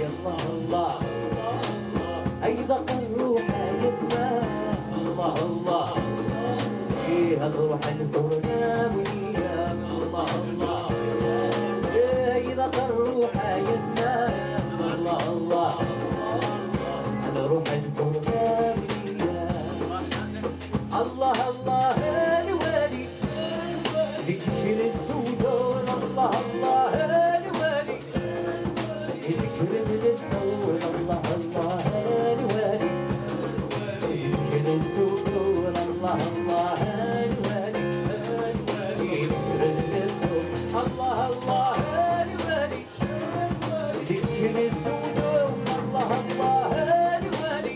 يلا الله أيضا الروح يبنى الله الله فيها نروح نزورنا وياك الله الله أيضا الروح يبنى الله الله نروح نزورنا وياك الله الله الوالي ذكر السودان الله الله الوالي ذكر من النور الله الله الوالي ذكر السودان الله الله الوالي ذكر من النور الله الله الوالي ذكر السودان الله الله الوالي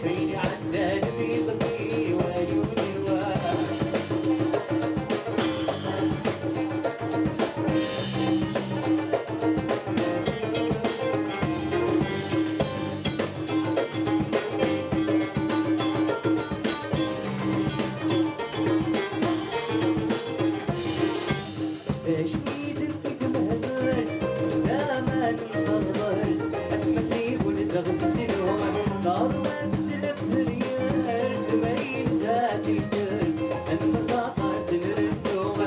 فيني عدال في ظلي وعيوني باش يدك مهدل يا مان الخضر اسمحني ونزغز سنوان دار ما تسلف ريال تبين ذات الكل اما فاقا سنر النوم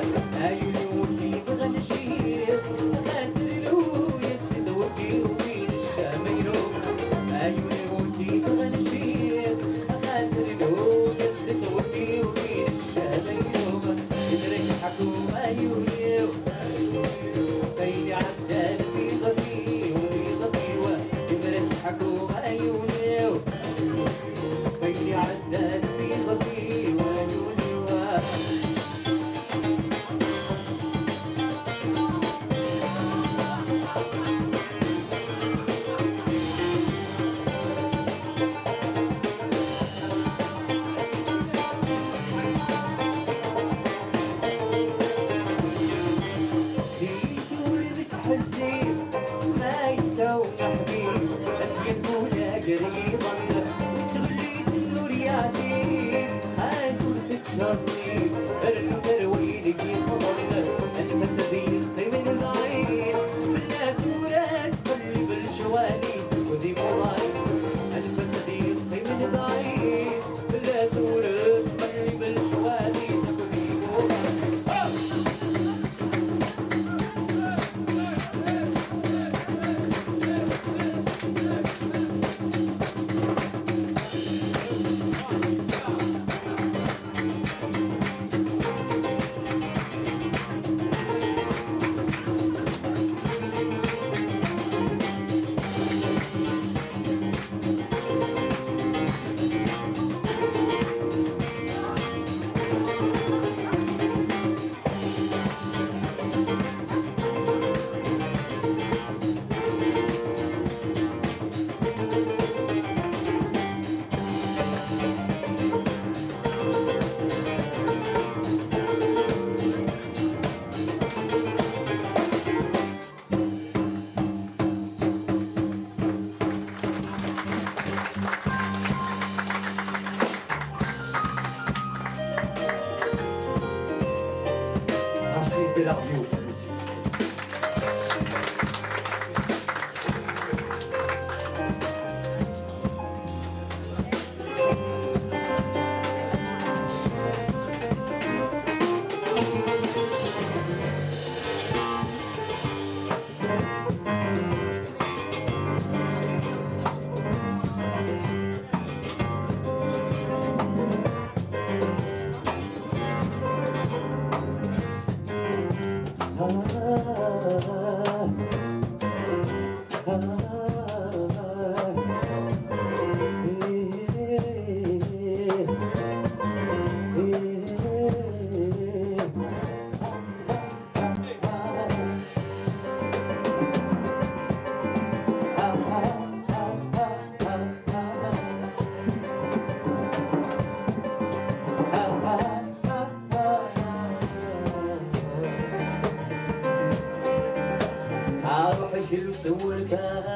عيوني ولي بغى نشير غاسل له يسند وكي وين الشاميرو عيوني ولي بغى نشير غاسل له يسند وكي وين الشاميرو يدرك حكوم عيوني فيني عدال في ظبي وظبي ويفرش حكوم عيوني فيني عدال في ظبي وعيوني حزين ما يساوي حبيب اسير ولا قريبا وتغليت النور يعطيك عازولتك شرطي برنو تروينك يخمرنا انت تبين من العين بالناس ورات قلب الشواليس ودي مولاي انت تبين من العين بالناس ورات قلب الشواليس ودي مولاي Interview. اروح اشيل سولفه